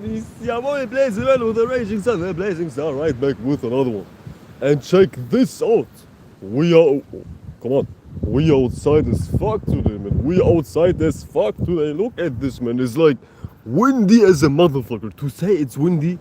Siamo blazing well with the raging sun, the blazing star right back with another one. And check this out. We are, come on, we outside as fuck today, man. We outside as fuck today. Look at this, man. It's like windy as a motherfucker. To say it's windy,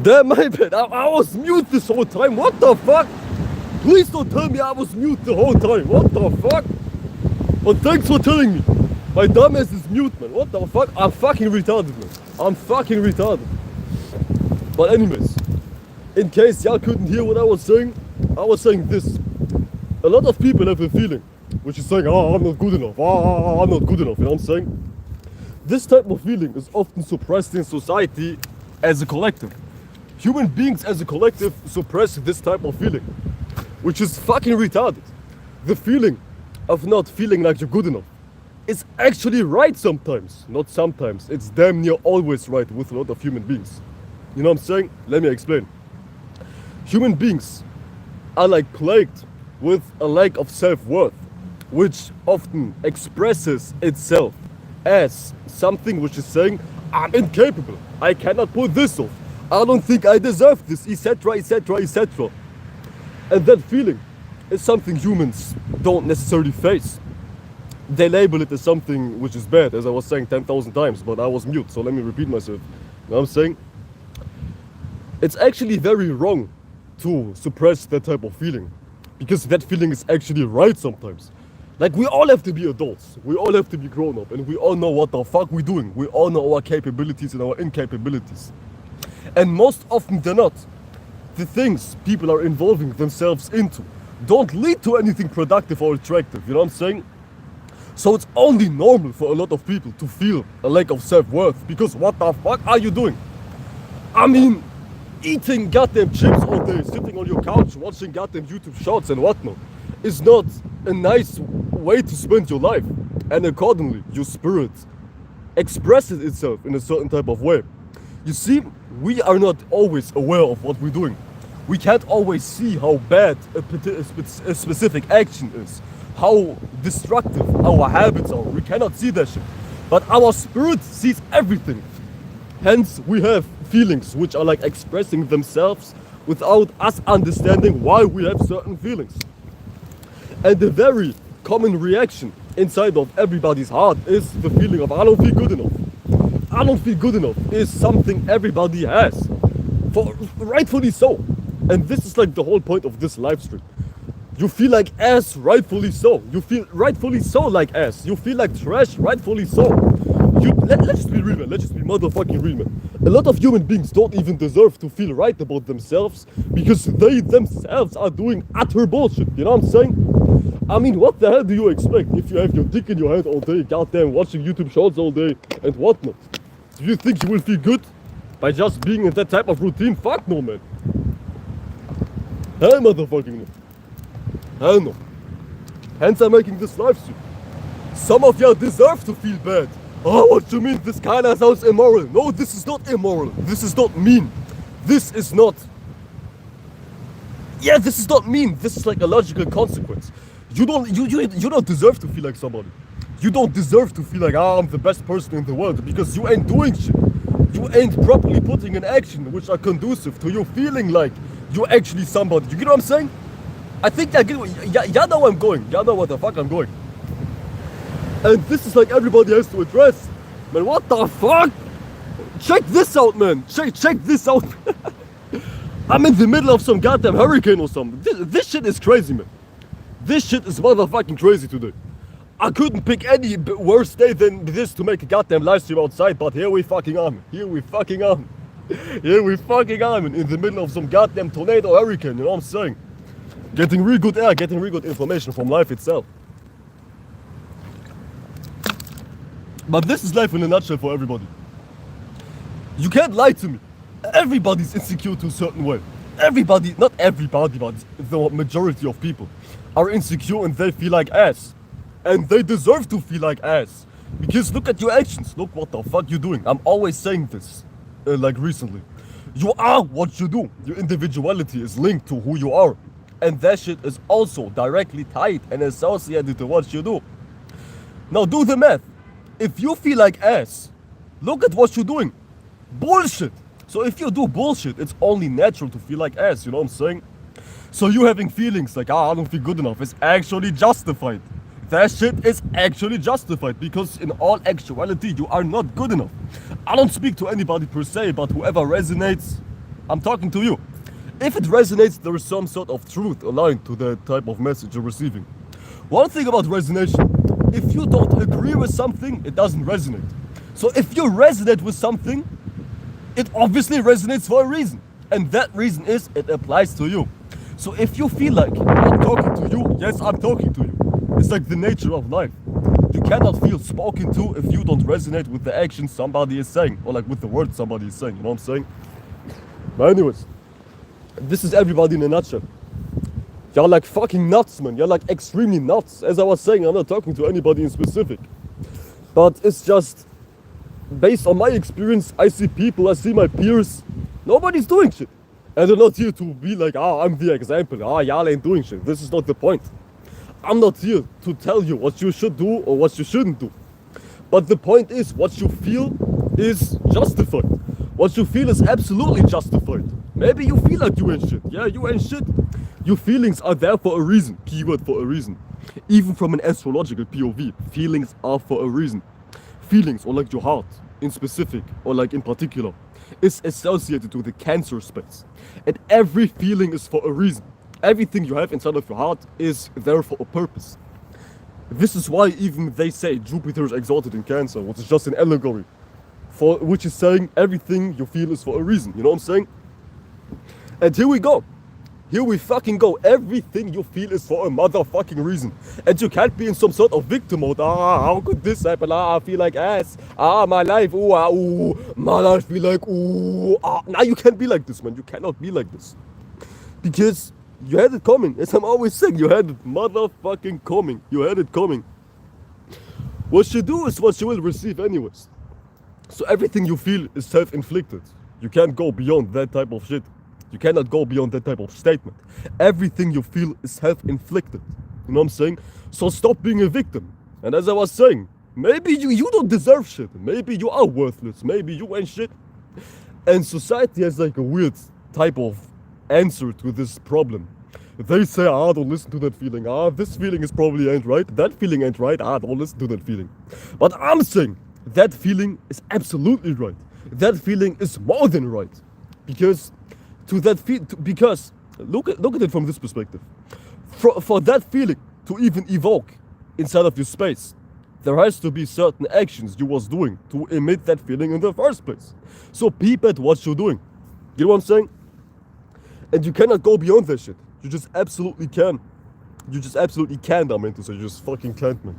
damn my bad. I was mute this whole time. What the fuck? Please don't tell me I was mute the whole time. What the fuck? But thanks for telling me. My dumbass is mute, man. What the fuck? I'm fucking retarded, man. I'm fucking retarded. But anyways, in case y'all couldn't hear what I was saying this. A lot of people have a feeling, which is saying, oh, I'm not good enough. Oh, I'm not good enough. You know what I'm saying? This type of feeling is often suppressed in society as a collective. Human beings as a collective suppress this type of feeling, which is fucking retarded. The feeling of not feeling like you're good enough is actually right sometimes. Not sometimes. It's damn near always right with a lot of human beings. You know what I'm saying? Let me explain. Human beings are like plagued with a lack of self-worth, which often expresses itself as something which is saying, I'm incapable, I cannot pull this off, I don't think I deserve this, etc, etc, etc. And that feeling is something humans don't necessarily face. They label it as something which is bad, as I was saying 10,000 times, but I was mute, so let me repeat myself. You know what I'm saying? It's actually very wrong to suppress that type of feeling, because that feeling is actually right sometimes. Like, we all have to be adults, we all have to be grown up, and we all know what the fuck we're doing. We all know our capabilities and our incapabilities. And most often than not, the things people are involving themselves into don't lead to anything productive or attractive, you know what I'm saying? So it's only normal for a lot of people to feel a lack of self-worth, because what the fuck are you doing? I mean, eating goddamn chips all day, sitting on your couch, watching goddamn YouTube shorts and whatnot, is not a nice way to spend your life. And accordingly, your spirit expresses itself in a certain type of way. You see, we are not always aware of what we're doing. We can't always see how bad a specific action is. how destructive our habits are. We cannot see that shit. But our spirit sees everything. Hence, we have feelings which are like expressing themselves without us understanding why we have certain feelings. And the very common reaction inside of everybody's heart is the feeling of I don't feel good enough. I don't feel good enough is something everybody has. Rightfully so. And this is like the whole point of this live stream. You feel like ass, rightfully so. You feel rightfully so like ass. You feel like trash, rightfully so. Let's just be real, man. Let's just be motherfucking real, man. A lot of human beings don't even deserve to feel right about themselves because they themselves are doing utter bullshit. You know what I'm saying? I mean, what the hell do you expect if you have your dick in your head all day, goddamn, watching YouTube shorts all day and whatnot? Do you think you will feel good by just being in that type of routine? Fuck no, man. Hell motherfucking no. Hell no. Hence I'm making this live stream. Some of y'all deserve to feel bad. Oh, what you mean? This kinda sounds immoral. No, this is not immoral. This is not mean. This is not... Yeah, this is not mean. This is like a logical consequence. You don't deserve to feel like somebody. You don't deserve to feel like, I'm the best person in the world, because you ain't doing shit. You ain't properly putting in action which are conducive to you feeling like you're actually somebody. You get what I'm saying? I think y'all know where I'm going. Y'all know where the fuck I'm going. And this is like everybody has to address. Man, what the fuck? Check this out, man. Check this out. I'm in the middle of some goddamn hurricane or something. This shit is crazy, man. This shit is motherfucking crazy today. I couldn't pick any worse day than this to make a goddamn live stream outside, but here we fucking are. Here we fucking are. Here we fucking are, man, in the middle of some goddamn tornado hurricane, you know what I'm saying? Getting real good air, getting real good information from life itself. But this is life in a nutshell for everybody. You can't lie to me. Everybody's insecure to a certain way. Everybody, not everybody, but the majority of people are insecure and they feel like ass. And they deserve to feel like ass. Because look at your actions. Look what the fuck you're doing. I'm always saying this, like recently. You are what you do. Your individuality is linked to who you are. And that shit is also directly tied and associated to what you do. Now do the math. If you feel like ass, look at what you're doing. Bullshit. So if you do bullshit, it's only natural to feel like ass, you know what I'm saying? So you having feelings like, I don't feel good enough is actually justified. That shit is actually justified because in all actuality, you are not good enough. I don't speak to anybody per se, but whoever resonates, I'm talking to you. If it resonates, there is some sort of truth aligned to the type of message you're receiving. One thing about resonation, if you don't agree with something, it doesn't resonate. So if you resonate with something, it obviously resonates for a reason. And that reason is, it applies to you. So if you feel like I'm talking to you, yes, I'm talking to you. It's like the nature of life. You cannot feel spoken to if you don't resonate with the action somebody is saying, or like with the words somebody is saying, you know what I'm saying? But anyways, this is everybody in a nutshell. You're like fucking nuts, man. You're like extremely nuts. As I was saying, I'm not talking to anybody in specific. But it's just, based on my experience, I see people, I see my peers, nobody's doing shit. And I'm not here to be like, I'm the example, y'all ain't doing shit. This is not the point. I'm not here to tell you what you should do or what you shouldn't do. But the point is, what you feel is justified. What you feel is absolutely justified. Maybe you feel like you ain't shit. Yeah, you ain't shit. Your feelings are there for a reason. Keyword for a reason. Even from an astrological POV, feelings are for a reason. Feelings, or like your heart in specific, or like in particular, is associated to the Cancer space. And every feeling is for a reason. Everything you have inside of your heart is there for a purpose. This is why even they say Jupiter is exalted in Cancer, which is just an allegory, for which is saying everything you feel is for a reason. You know what I'm saying? And here we go. Here we fucking go. Everything you feel is for a motherfucking reason. And you can't be in some sort of victim mode. How could this happen? I feel like ass. My life. My life feel like, Now you can't be like this, man. You cannot be like this. Because you had it coming. As I'm always saying, you had it motherfucking coming. You had it coming. What you do is what you will receive anyways. So everything you feel is self-inflicted. You can't go beyond that type of shit. You cannot go beyond that type of statement. Everything you feel is self-inflicted. You know what I'm saying? So stop being a victim. And as I was saying, maybe you don't deserve shit. Maybe you are worthless. Maybe you ain't shit. And society has like a weird type of answer to this problem. They say, don't listen to that feeling. This feeling is probably ain't right. That feeling ain't right. Don't listen to that feeling. But I'm saying that feeling is absolutely right. That feeling is more than right. Because because look at it from this perspective. For that feeling to even evoke inside of your space, there has to be certain actions you was doing to emit that feeling in the first place. So peep at what you're doing. You know what I'm saying? And you cannot go beyond that shit. You just absolutely can. You just absolutely can't, I meant to say. You just fucking can't, man.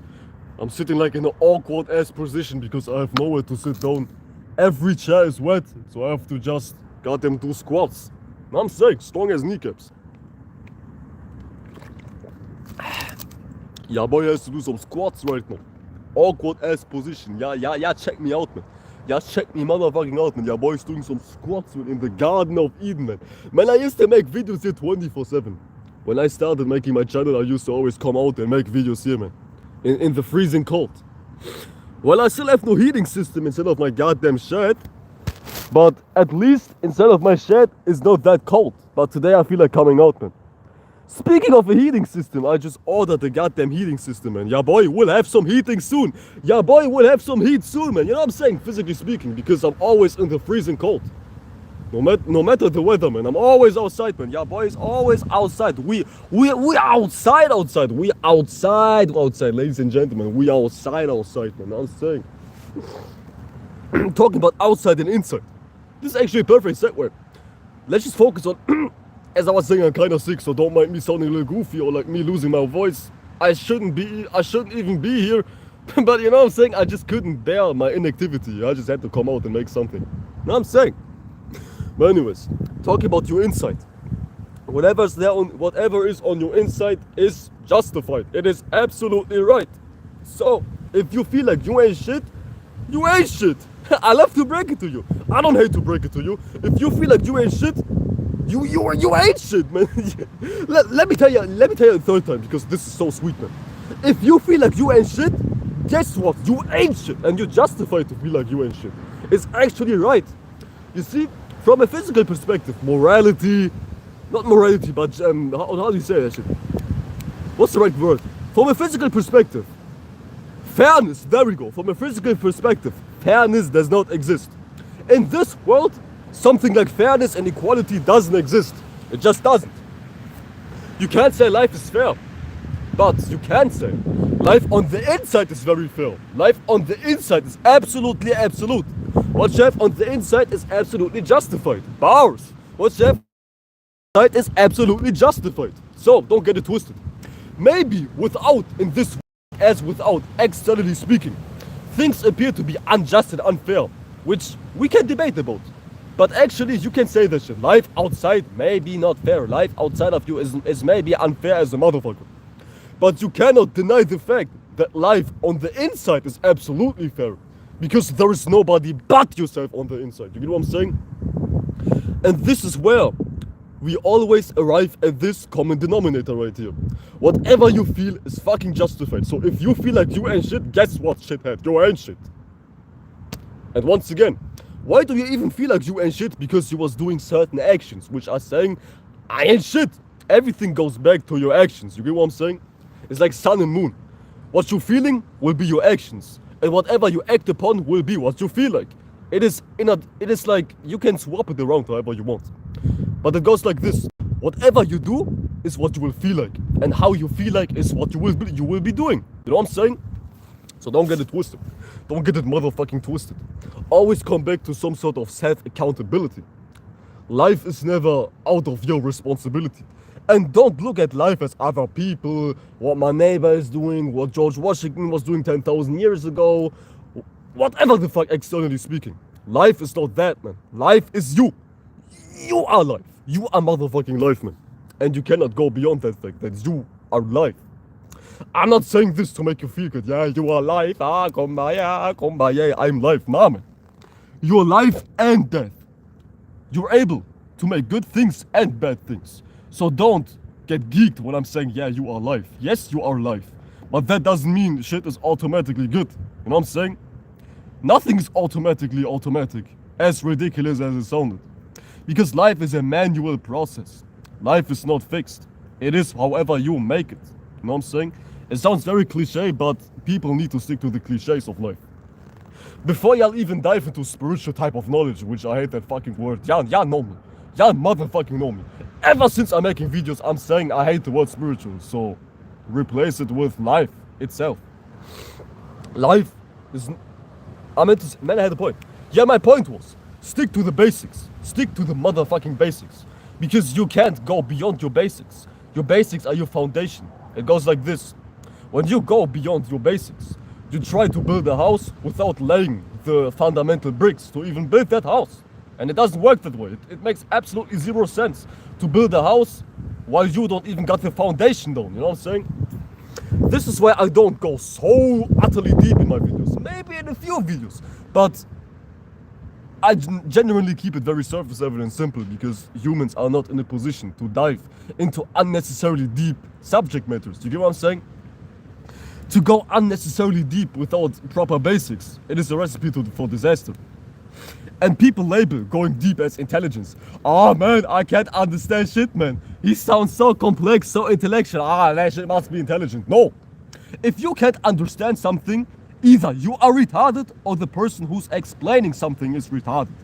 I'm sitting like in an awkward ass position because I have nowhere to sit down. Every chair is wet, so I have to just goddamn do squats. And I'm saying, strong as kneecaps. Yeah, boy has to do some squats right now. Awkward ass position. Yeah, check me out, man. Yeah, check me motherfucking out, man. Yeah, boy's doing some squats in the Garden of Eden, man. Man, I used to make videos here 24/7. When I started making my channel, I used to always come out and make videos here, man. In the freezing cold. Well, I still have no heating system inside of my goddamn shed. But at least inside of my shed, it's not that cold. But today I feel like coming out, man. Speaking of a heating system, I just ordered a goddamn heating system, man. Yeah, boy, we'll have some heating soon. Yeah, boy, we'll have some heat soon, man. You know what I'm saying? Physically speaking, because I'm always in the freezing cold. No matter the weather, man. I'm always outside, man. Yeah, boy, it's always outside. We outside. We outside, ladies and gentlemen. We outside, man. I'm saying. Talking about outside and inside. This is actually a perfect segue. Let's just focus on... As I was saying, I'm kind of sick, so don't mind me sounding a little goofy or like me losing my voice. I shouldn't even be here. But you know what I'm saying? I just couldn't bear my inactivity. I just had to come out and make something. You know what I'm saying? But anyways, talking about your inside. Whatever is on your inside is justified. It is absolutely right. So, if you feel like you ain't shit, you ain't shit. I love to break it to you. I don't hate to break it to you. If you feel like you ain't shit, you ain't shit, man. let me tell you a third time because this is so sweet, man. If you feel like you ain't shit, guess what? You ain't shit, and you're justified to feel like you ain't shit. It's actually right. You see, from a physical perspective, not morality, but how do you say that shit? What's the right word? From a physical perspective, fairness. There we go. From a physical perspective, fairness does not exist. In this world, something like fairness and equality doesn't exist. It just doesn't. You can't say life is fair, but you can say life on the inside is very fair. Life on the inside is absolutely absolute. What you have on the inside is absolutely justified. Bars. What you have on the inside is absolutely justified. So don't get it twisted. Maybe without externally speaking, things appear to be unjust and unfair, which we can debate about. But actually, you can say that shit. Life outside may be not fair. Life outside of you is maybe unfair as a motherfucker. But you cannot deny the fact that life on the inside is absolutely fair. Because there is nobody but yourself on the inside. You get what I'm saying? And this is where we always arrive at this common denominator right here. Whatever you feel is fucking justified. So if you feel like you ain't shit, guess what, shithead? You ain't shit. And once again, why do you even feel like you ain't shit? Because you was doing certain actions, which are saying, I ain't shit. Everything goes back to your actions. You get what I'm saying? It's like sun and moon. What you're feeling will be your actions. And whatever you act upon will be what you feel like. It is like you can swap it around however you want. But it goes like this. Whatever you do is what you will feel like. And how you feel like is what you will be doing. You know what I'm saying? So don't get it twisted. Don't get it motherfucking twisted. Always come back to some sort of self-accountability. Life is never out of your responsibility. And don't look at life as other people, what my neighbor is doing, what George Washington was doing 10,000 years ago, whatever the fuck externally speaking. Life is not that, man. Life is you. You are life. You are motherfucking life, man. And you cannot go beyond that fact that you are life. I'm not saying this to make you feel good. Yeah, you are life. Kumbaya. I'm life. Nah, man. You are life and death. You're able to make good things and bad things. So don't get geeked when I'm saying, yeah, you are life. Yes, you are life. But that doesn't mean shit is automatically good. You know what I'm saying? Nothing is automatically automatic, as ridiculous as it sounded. Because life is a manual process. Life is not fixed. It is however you make it. You know what I'm saying? It sounds very cliche, but people need to stick to the cliches of life. Before y'all even dive into spiritual type of knowledge, which I hate that fucking word, y'all know me. Y'all motherfucking know me. Ever since I'm making videos, I'm saying I hate the word spiritual, so replace it with life itself. Life is... Man, I had a point. Yeah, my point was, stick to the basics. Stick to the motherfucking basics. Because you can't go beyond your basics. Your basics are your foundation. It goes like this. When you go beyond your basics, you try to build a house without laying the fundamental bricks to even build that house. And it doesn't work that way. It makes absolutely zero sense to build a house while you don't even got the foundation down. You know what I'm saying? This is why I don't go so utterly deep in my videos. Maybe in a few videos. But I genuinely keep it very surface level and simple because humans are not in a position to dive into unnecessarily deep subject matters. You get what I'm saying? To go unnecessarily deep without proper basics, it is a recipe for disaster. And people label going deep as intelligence. Oh man, I can't understand shit, man. He sounds so complex, so intellectual. That shit must be intelligent. No. If you can't understand something, either you are retarded or the person who's explaining something is retarded.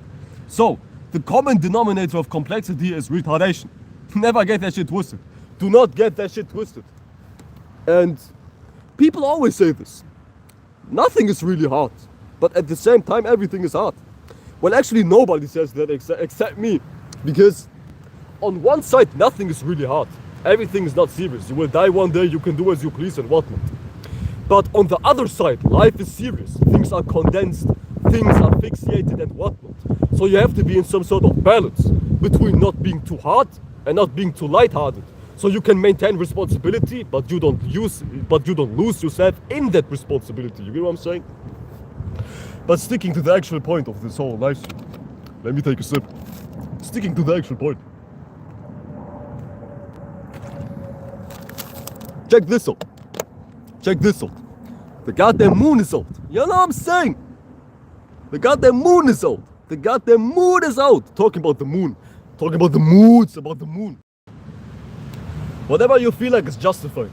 So, the common denominator of complexity is retardation. Never get that shit twisted. Do not get that shit twisted. And people always say this. Nothing is really hard. But at the same time, everything is hard. Well, actually, nobody says that except me. Because on one side, nothing is really hard. Everything is not serious. You will die one day, you can do as you please and whatnot. But on the other side, life is serious. Things are condensed, things are fixated and whatnot. So you have to be in some sort of balance between not being too hard and not being too lighthearted. So you can maintain responsibility, but you don't lose yourself in that responsibility. You get what I'm saying? But sticking to the actual point of this whole live stream, let me take a sip. Sticking to the actual point. Check this out. Check this out. The goddamn moon is out. You know what I'm saying? The goddamn moon is out. The goddamn moon is out. Talking about the moon. Talking about the moods about the moon. Whatever you feel like is justified.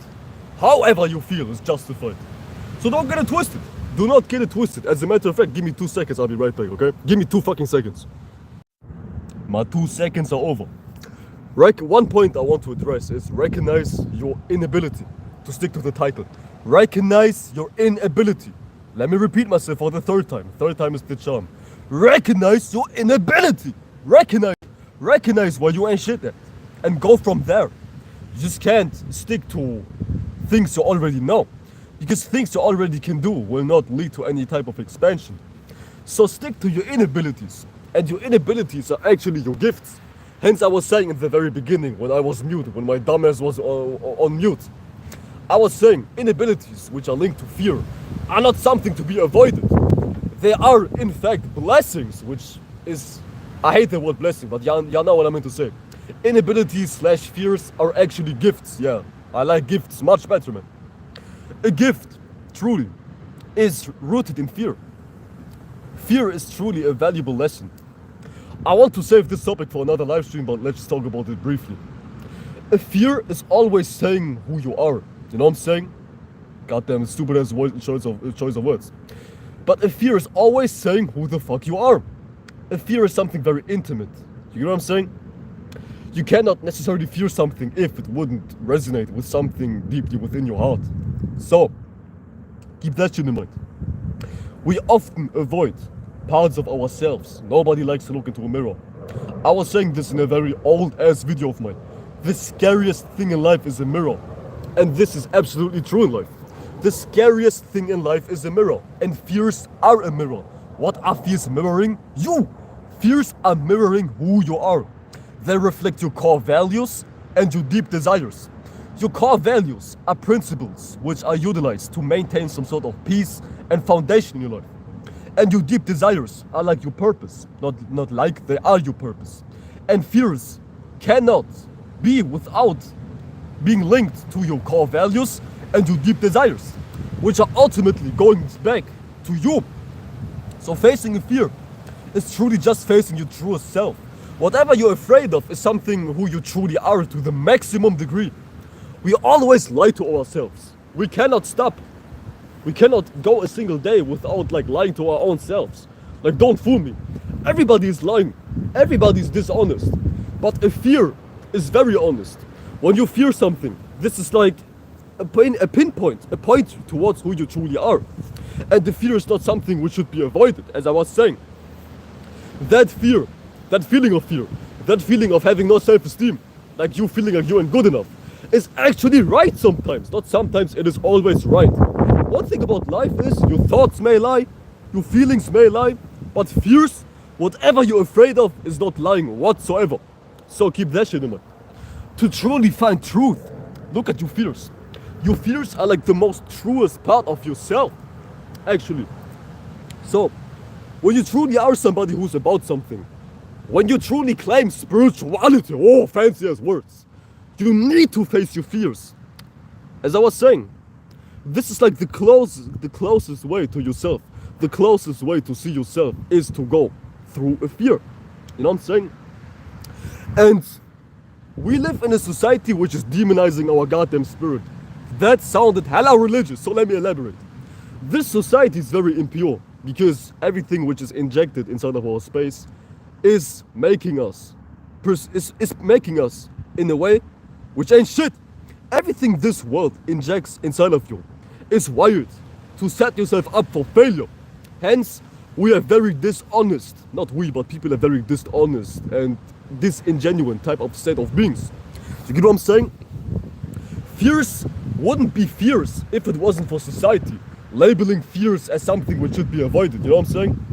However you feel is justified. So don't get it twisted. Do not get it twisted. As a matter of fact, give me 2 seconds, I'll be right back, okay? Give me 2 fucking seconds. My 2 seconds are over. One point I want to address is recognize your inability to stick to the title. Recognize your inability. Let me repeat myself for the 3rd time. 3rd time is the charm. Recognize your inability. Recognize why you ain't shit at. And go from there. You just can't stick to things you already know. Because things you already can do will not lead to any type of expansion. So stick to your inabilities. And your inabilities are actually your gifts. Hence I was saying in the very beginning when I was mute, when my dumbass was on mute. I was saying inabilities which are linked to fear are not something to be avoided. They are in fact blessings, which is... I hate the word blessing, but y'all know what I meant to say. Inabilities/fears are actually gifts, yeah. I like gifts much better, man. A gift, truly, is rooted in fear. Fear is truly a valuable lesson. I want to save this topic for another live stream, but let's talk about it briefly. A fear is always saying who you are. You know what I'm saying? Goddamn stupid ass choice of words. But a fear is always saying who the fuck you are. A fear is something very intimate. You know what I'm saying? You cannot necessarily fear something if it wouldn't resonate with something deeply within your heart. So, keep that shit in mind. We often avoid parts of ourselves. Nobody likes to look into a mirror. I was saying this in a very old ass video of mine. The scariest thing in life is a mirror. And this is absolutely true in life. The scariest thing in life is a mirror. And fears are a mirror. What are fears mirroring? You! Fears are mirroring who you are. They reflect your core values and your deep desires. Your core values are principles which are utilized to maintain some sort of peace and foundation in your life. And your deep desires are like your purpose. Not like, they are your purpose. And fears cannot be without being linked to your core values and your deep desires, which are ultimately going back to you. So facing a fear is truly just facing your truest self. Whatever you're afraid of is something who you truly are to the maximum degree. We always lie to ourselves. We cannot stop. We cannot go a single day without like lying to our own selves. Like, don't fool me. Everybody is lying. Everybody is dishonest. But a fear is very honest. When you fear something, this is like a pinpoint, a point towards who you truly are. And the fear is not something which should be avoided, as I was saying. That fear, that feeling of fear, that feeling of having no self-esteem, like you feeling like you ain't good enough, is actually right sometimes. Not sometimes, it is always right. One thing about life is your thoughts may lie, your feelings may lie, but fears, whatever you're afraid of, is not lying whatsoever. So keep that shit in mind. To truly find truth, look at your fears. Your fears are like the most truest part of yourself, actually. So, when you truly are somebody who's about something, when you truly claim spirituality, oh, fancy as words, you need to face your fears. As I was saying, this is like the closest way to yourself. The closest way to see yourself is to go through a fear. You know what I'm saying? And we live in a society which is demonizing our goddamn spirit. That sounded hella religious, so let me elaborate. This society is very impure because everything which is injected inside of our space is making us making us in a way which ain't shit. Everything this world injects inside of you is wired to set yourself up for failure. Hence, we are very dishonest. Not we, but people are very dishonest and disingenuine type of state of beings. You get what I'm saying? Fears wouldn't be fears if it wasn't for society labeling fears as something which should be avoided. You know what I'm saying?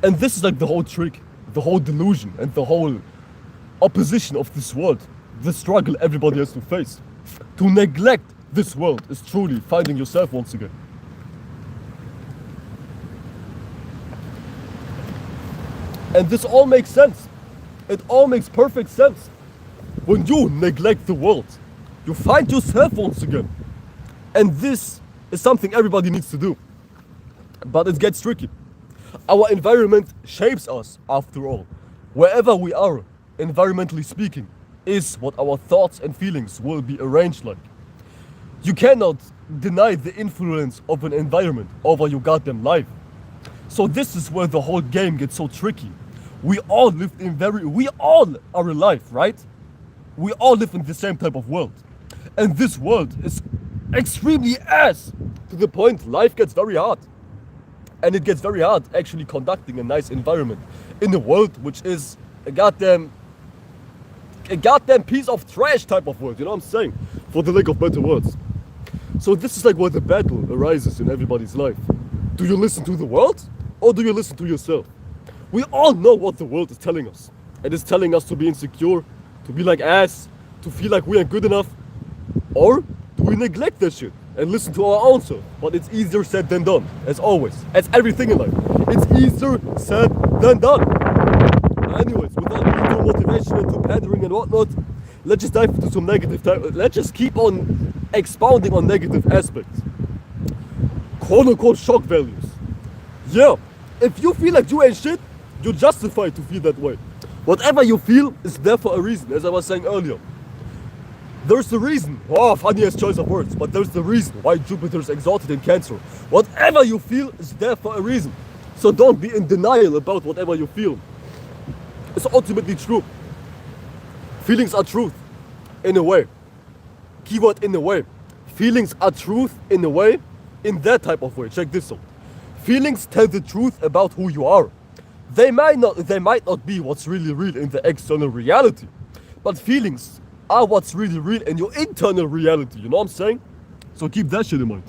And this is like the whole trick, the whole delusion, and the whole opposition of this world. The struggle everybody has to face. To neglect this world is truly finding yourself once again. And this all makes sense. It all makes perfect sense. When you neglect the world, you find yourself once again. And this is something everybody needs to do. But it gets tricky. Our environment shapes us, after all. Wherever we are, environmentally speaking, is what our thoughts and feelings will be arranged like. You cannot deny the influence of an environment over your goddamn life. So this is where the whole game gets so tricky. We all are alive, right? We all live in the same type of world. And this world is extremely ass, to the point life gets very hard. And it gets very hard actually conducting a nice environment in a world which is a goddamn piece of trash type of world, you know what I'm saying? For the lack of better words. So this is like where the battle arises in everybody's life. Do you listen to the world or do you listen to yourself? We all know what the world is telling us. It is telling us to be insecure, to be like ass, to feel like we aren't good enough. Or do we neglect that shit and listen to our own self? But it's easier said than done, as always. As everything in life. It's easier said than done. Anyways, without being too motivational, too pandering and whatnot, let's just dive into some let's just keep on expounding on negative aspects. Quote unquote shock values. Yeah, if you feel like you ain't shit, you're justified to feel that way. Whatever you feel is there for a reason, as I was saying earlier. There's the reason, funniest choice of words, but there's the reason why Jupiter's exalted in Cancer. Whatever you feel is there for a reason. So don't be in denial about whatever you feel. It's ultimately true. Feelings are truth, in a way. Keyword in a way. Feelings are truth in a way, in that type of way. Check this out. Feelings tell the truth about who you are. They might not be what's really real in the external reality, but feelings are what's really real in your internal reality, you know what I'm saying? So keep that shit in mind.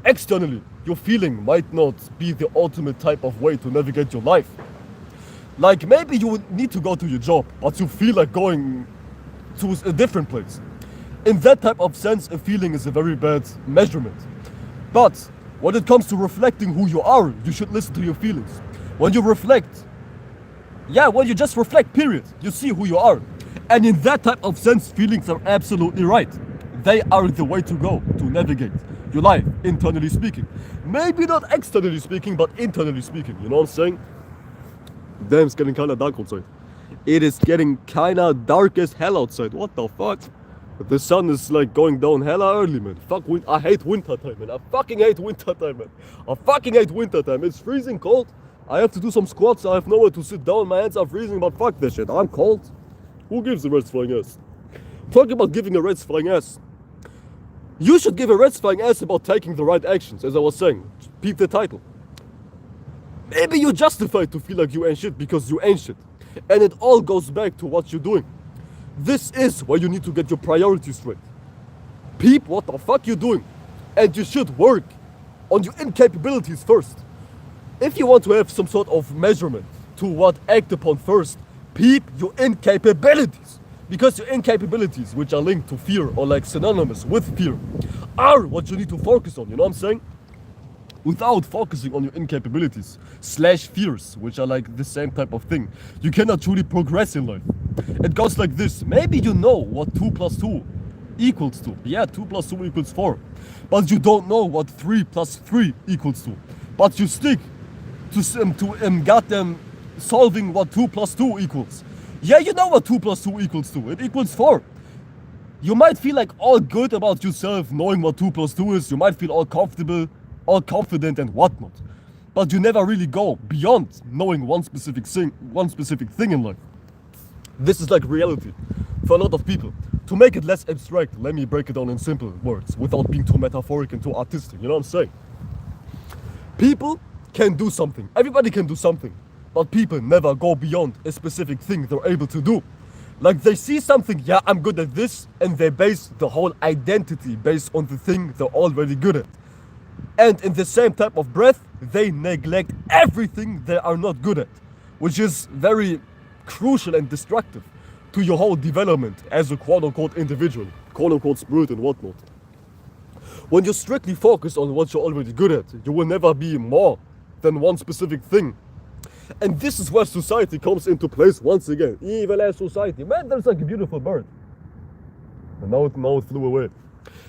Externally, your feeling might not be the ultimate type of way to navigate your life. Like maybe you would need to go to your job, but you feel like going to a different place. In that type of sense, a feeling is a very bad measurement. But when it comes to reflecting who you are, you should listen to your feelings. When you reflect, when you just reflect, period, you see who you are. And in that type of sense, feelings are absolutely right. They are the way to go to navigate your life, internally speaking. Maybe not externally speaking, but internally speaking. You know what I'm saying? Damn, it's getting kinda dark outside. It is getting kinda dark as hell outside. What the fuck? The sun is like going down hella early, man. I hate winter time, man. I fucking hate winter time, man. I fucking hate winter time. It's freezing cold. I have to do some squats. I have nowhere to sit down. My hands are freezing, but fuck this shit. I'm cold. Who gives a rat's flying ass? Talking about giving a rat's flying ass. You should give a rat's flying ass about taking the right actions, as I was saying. Peep the title. Maybe you're justified to feel like you ain't shit because you ain't shit. And it all goes back to what you're doing. This is where you need to get your priorities straight. Peep what the fuck you're doing. And you should work on your incapabilities first. If you want to have some sort of measurement to what act upon first, peep your incapabilities. Because your incapabilities, which are linked to fear or like synonymous with fear, are what you need to focus on, you know what I'm saying? Without focusing on your incapabilities / fears, which are like the same type of thing, you cannot truly progress in life. It goes like this. Maybe you know what 2 plus 2 equals to. Yeah, 2 plus 2 equals 4. But you don't know what 3 plus 3 equals to. But you stick to goddamn solving what 2 plus 2 equals. Yeah, you know what 2 plus 2 equals to. It equals 4. You might feel like all good about yourself knowing what 2 plus 2 is. You might feel all comfortable, all confident and whatnot. But you never really go beyond knowing one specific thing in life. This is like reality for a lot of people. To make it less abstract, let me break it down in simple words without being too metaphoric and too artistic. You know what I'm saying? People can do something. Everybody can do something. But people never go beyond a specific thing they're able to do. Like they see something, yeah, I'm good at this, and they base the whole identity based on the thing they're already good at. And in the same type of breath, they neglect everything they are not good at, which is very crucial and destructive to your whole development as a quote-unquote individual, quote-unquote spirit and whatnot. When you strictly focus on what you're already good at, you will never be more than one specific thing. And this is where society comes into place once again. Evil ass society. Man, there's like a beautiful bird. And now it flew away.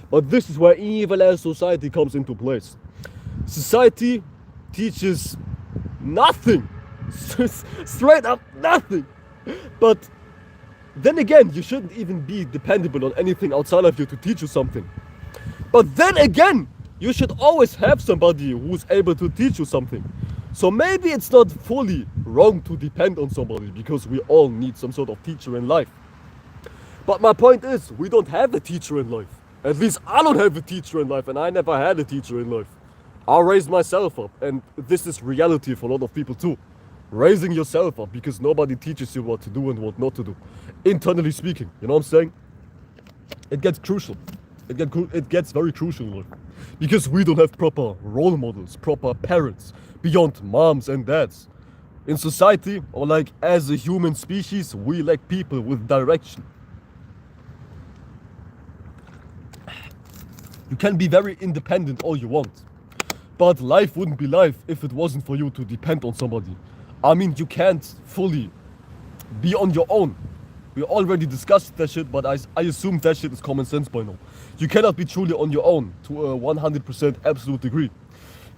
But this is where evil ass society comes into place. Society teaches nothing. Straight up nothing. But then again, you shouldn't even be dependable on anything outside of you to teach you something. But then again, you should always have somebody who's able to teach you something. So maybe it's not fully wrong to depend on somebody because we all need some sort of teacher in life. But my point is, we don't have a teacher in life. At least I don't have a teacher in life, and I never had a teacher in life. I raised myself up, and this is reality for a lot of people too. Raising yourself up because nobody teaches you what to do and what not to do. Internally speaking, you know what I'm saying? It gets crucial. It gets very crucial in life. Because we don't have proper role models, proper parents, beyond moms and dads. In society, or like as a human species, we lack people with direction. You can be very independent all you want. But life wouldn't be life if it wasn't for you to depend on somebody. I mean, you can't fully be on your own. We already discussed that shit, but I assume that shit is common sense by now. You cannot be truly on your own to a 100% absolute degree.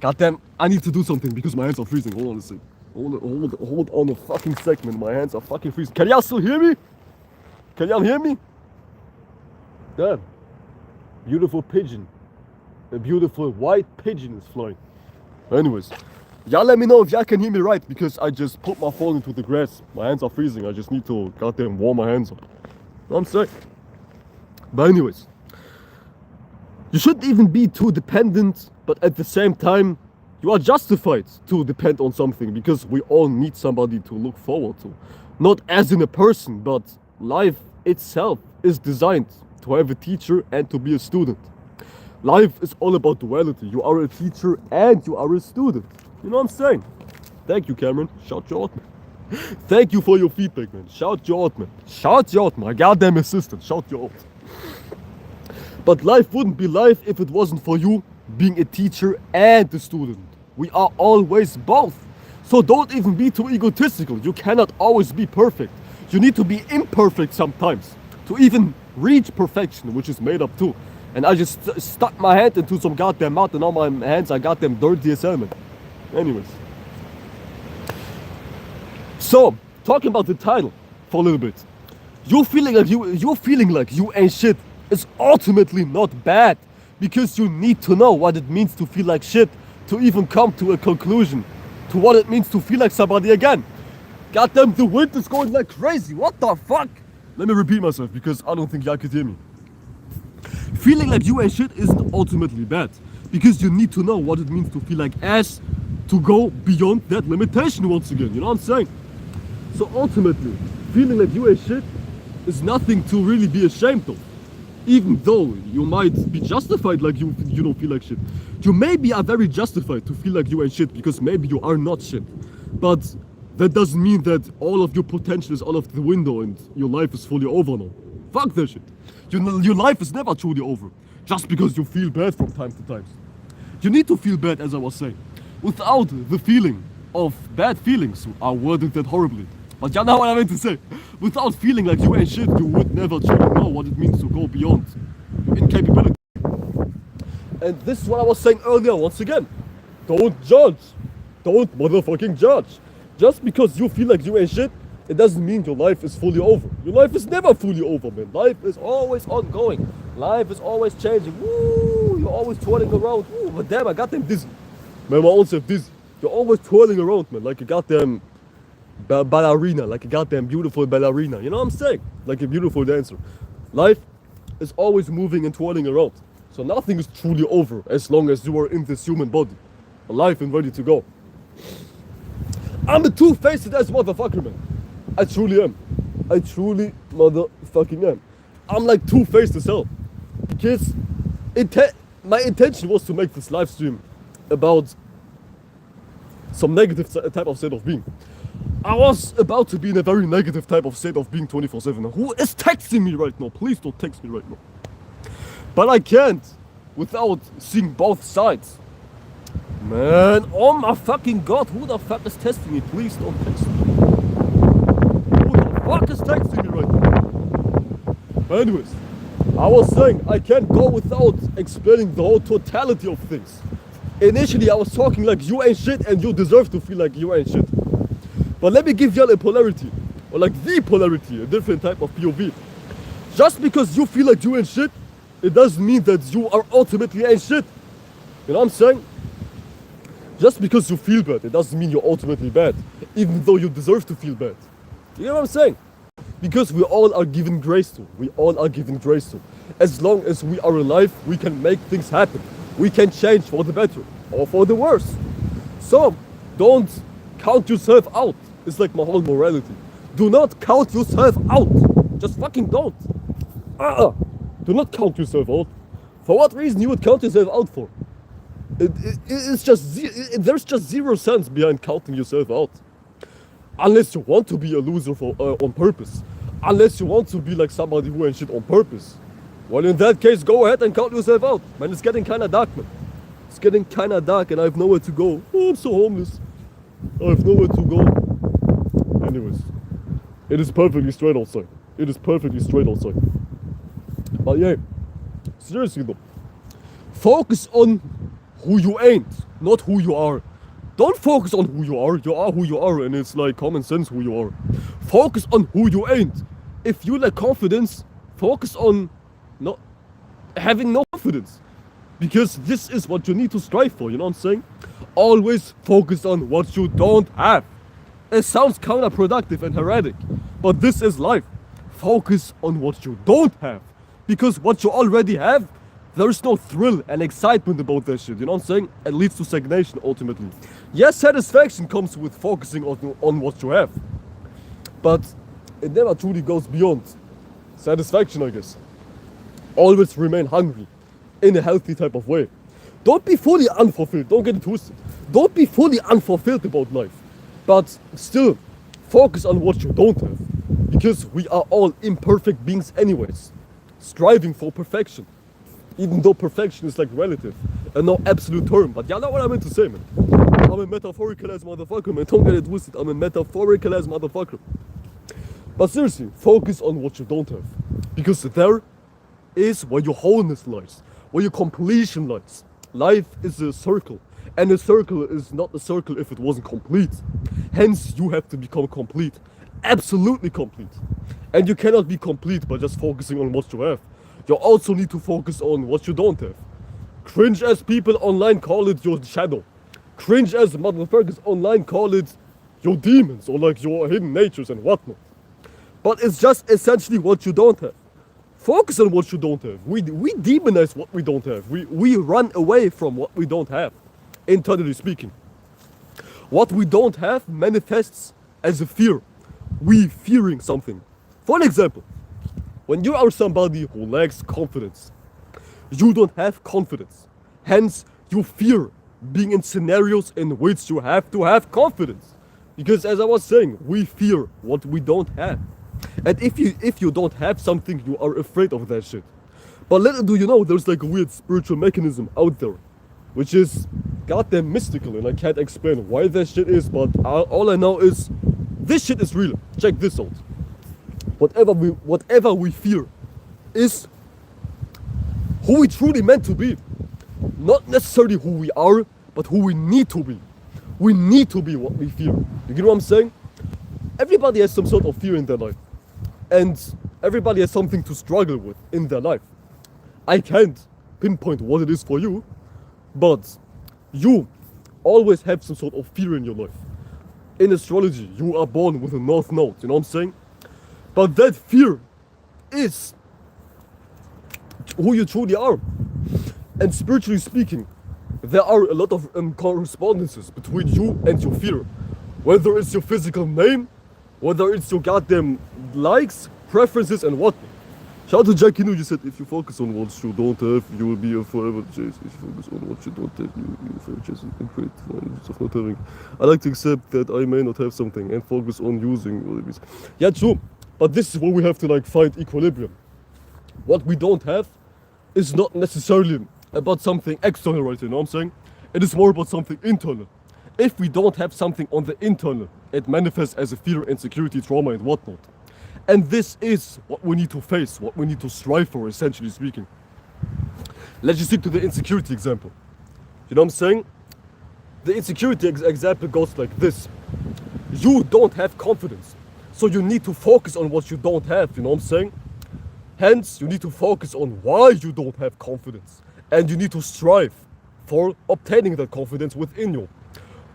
Goddamn, I need to do something because my hands are freezing. Hold on a sec. Hold on a fucking sec, man. My hands are fucking freezing. Can y'all still hear me? Can y'all hear me? Damn. Beautiful pigeon. A beautiful white pigeon is flying. Anyways, y'all let me know if y'all can hear me right because I just put my phone into the grass. My hands are freezing. I just need to goddamn warm my hands up. I'm sick. But anyways, you shouldn't even be too dependent, but at the same time, you are justified to depend on something because we all need somebody to look forward to. Not as in a person, but life itself is designed to have a teacher and to be a student. Life is all about duality. You are a teacher and you are a student. You know what I'm saying? Thank you, Cameron. Shout you out, man. Thank you for your feedback, man. Shout you out, man. Shout you out, my goddamn assistant. Shout you out. But life wouldn't be life if it wasn't for you being a teacher and a student. We are always both. So don't even be too egotistical. You cannot always be perfect. You need to be imperfect sometimes to even reach perfection, which is made up too. And I just stuck my hand into some goddamn mud, and now my hands are goddamn dirty as hell, man. Anyways. So, talking about the title for a little bit. You're feeling like you ain't shit is ultimately not bad, because you need to know what it means to feel like shit to even come to a conclusion to what it means to feel like somebody again. Goddamn, the wind is going like crazy. What the fuck? Let me repeat myself because I don't think y'all could hear me. Feeling like you ain't shit isn't ultimately bad, because you need to know what it means to feel like ass to go beyond that limitation once again. You know what I'm saying? So ultimately, feeling like you ain't shit is nothing to really be ashamed of. Even though you might be justified like you don't feel like shit. You maybe are very justified to feel like you ain't shit because maybe you are not shit. But that doesn't mean that all of your potential is out of the window and your life is fully over now. Fuck that shit. Your life is never truly over just because you feel bad from time to time. You need to feel bad, as I was saying. Without the feeling of bad feelings, are worded that horribly. But you know what I meant to say. Without feeling like you ain't shit, you would never truly know what it means to go beyond your incapability. And this is what I was saying earlier once again. Don't judge. Don't motherfucking judge. Just because you feel like you ain't shit, it doesn't mean your life is fully over. Your life is never fully over, man. Life is always ongoing. Life is always changing. Woo! You're always twirling around. Woo! But damn, I got them dizzy. Man, my own self dizzy. You're always twirling around, man, like a goddamn ballerina, like a goddamn beautiful ballerina. You know what I'm saying? Like a beautiful dancer. Life is always moving and twirling around. So nothing is truly over as long as you are in this human body, alive and ready to go. I'm a two-faced ass motherfucker, man. I truly am. I truly motherfucking am. I'm like two-faced as hell. Because my intention was to make this live stream about some negative type of state of being. I was about to be in a very negative type of state of being 24/7. Who is texting me right now? Please don't text me right now. But I can't without seeing both sides. Man, oh my fucking god, who the fuck is texting me? Please don't text me. Who the fuck is texting me right now? Anyways, I was saying I can't go without explaining the whole totality of things. Initially I was talking like you ain't shit and you deserve to feel like you ain't shit. But let me give y'all a polarity, or like the polarity, a different type of POV. Just because you feel like you ain't shit, it doesn't mean that you are ultimately ain't shit. You know what I'm saying? Just because you feel bad, it doesn't mean you're ultimately bad, even though you deserve to feel bad. You know what I'm saying? Because we all are given grace to. We all are given grace to. As long as we are alive, we can make things happen. We can change for the better or for the worse. So, don't count yourself out. It's like my whole morality. Do not count yourself out. Just fucking don't. Do not count yourself out. For what reason you would count yourself out for? It's just there's just zero sense behind counting yourself out. Unless you want to be a loser on purpose. Unless you want to be like somebody who ain't shit on purpose. Well, in that case, go ahead and count yourself out. Man, it's getting kinda dark, man. It's getting kinda dark and I have nowhere to go. Oh, I'm so homeless. I have nowhere to go. Anyways, it is perfectly straight outside. It is perfectly straight outside. But yeah, seriously though, focus on who you ain't, not who you are. Don't focus on who you are who you are, and it's like common sense who you are. Focus on who you ain't. If you lack confidence, focus on not having no confidence. Because this is what you need to strive for, you know what I'm saying? Always focus on what you don't have. It sounds counterproductive and heretic, but this is life. Focus on what you don't have. Because what you already have, there's no thrill and excitement about that shit, you know what I'm saying? It leads to stagnation ultimately. Yes, satisfaction comes with focusing on what you have. But it never truly goes beyond satisfaction, I guess. Always remain hungry in a healthy type of way. Don't be fully unfulfilled, don't get it twisted. Don't be fully unfulfilled about life. But still, focus on what you don't have. Because we are all imperfect beings anyways. Striving for perfection. Even though perfection is like relative and no absolute term. But y'all know what I meant to say, man. I'm a metaphorical ass motherfucker, man. Don't get it twisted. I'm a metaphorical ass motherfucker. But seriously, focus on what you don't have. Because there is where your wholeness lies, where your completion lies. Life is a circle, and a circle is not a circle if it wasn't complete. Hence, you have to become complete, absolutely complete. And you cannot be complete by just focusing on what you have. You also need to focus on what you don't have. Cringe as people online call it your shadow. Cringe as motherfuckers online call it your demons or like your hidden natures and whatnot. But it's just essentially what you don't have. Focus on what you don't have. We demonize what we don't have. We run away from what we don't have, internally speaking. What we don't have manifests as a fear. We fearing something. For an example, when you are somebody who lacks confidence, you don't have confidence. Hence, you fear being in scenarios in which you have to have confidence. Because as I was saying, we fear what we don't have. And if you don't have something, you are afraid of that shit. But little do you know, there's like a weird spiritual mechanism out there, which is goddamn mystical, and I can't explain why that shit is, but all I know is this shit is real. Check this out. Whatever we fear is who we truly meant to be. Not necessarily who we are, but who we need to be. We need to be what we fear. You get what I'm saying? Everybody has some sort of fear in their life. And everybody has something to struggle with in their life. I can't pinpoint what it is for you, but you always have some sort of fear in your life. In astrology, you are born with a north node, you know what I'm saying? But that fear is who you truly are. And spiritually speaking, there are a lot of correspondences between you and your fear. Whether it's your physical name, whether it's your goddamn likes, preferences, and whatnot. Shout out to Jackie Nu, you said if you focus on what you don't have, you will be a forever chase. If you focus on what you don't have, you will be a forever chase and create finances of not having. I like to accept that I may not have something and focus on using what it is. Yeah, true. But this is where we have to like find equilibrium. What we don't have is not necessarily about something external, right? You know what I'm saying? It is more about something internal. If we don't have something on the internal, it manifests as a fear, insecurity, trauma, and whatnot. And this is what we need to face, what we need to strive for, essentially speaking. Let's just stick to the insecurity example. You know what I'm saying? The insecurity example goes like this. You don't have confidence. So you need to focus on what you don't have, you know what I'm saying? Hence, you need to focus on why you don't have confidence. And you need to strive for obtaining that confidence within you.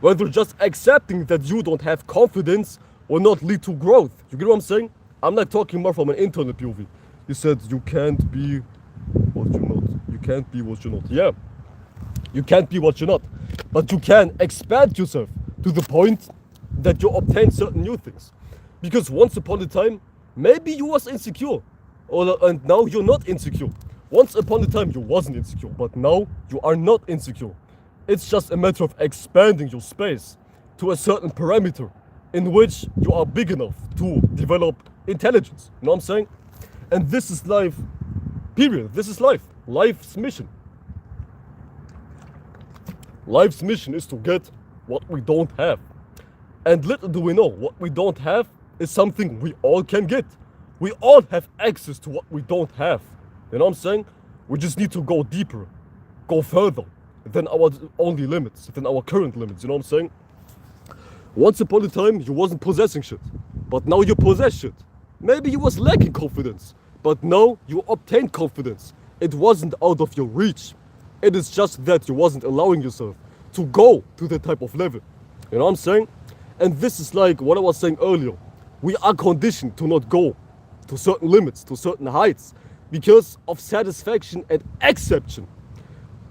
Whether just accepting that you don't have confidence will not lead to growth. You get what I'm saying? I'm not talking more from an internal POV. You said you can't be what you're not. You can't be what you're not. Yeah, you can't be what you're not. But you can expand yourself to the point that you obtain certain new things. Because once upon a time, maybe you was insecure. And now you're not insecure. Once upon a time you wasn't insecure, but now you are not insecure. It's just a matter of expanding your space to a certain parameter in which you are big enough to develop intelligence. You know what I'm saying? And this is life, period. This is life. Life's mission. Life's mission is to get what we don't have. And little do we know, what we don't have is something we all can get. We all have access to what we don't have. You know what I'm saying? We just need to go deeper, go further than our only limits, than our current limits. You know what I'm saying? Once upon a time, you wasn't possessing shit, but now you possess shit. Maybe you was lacking confidence, but now you obtained confidence. It wasn't out of your reach. It is just that you wasn't allowing yourself to go to that type of level. You know what I'm saying? And this is like what I was saying earlier. We are conditioned to not go to certain limits, to certain heights, because of satisfaction and exception.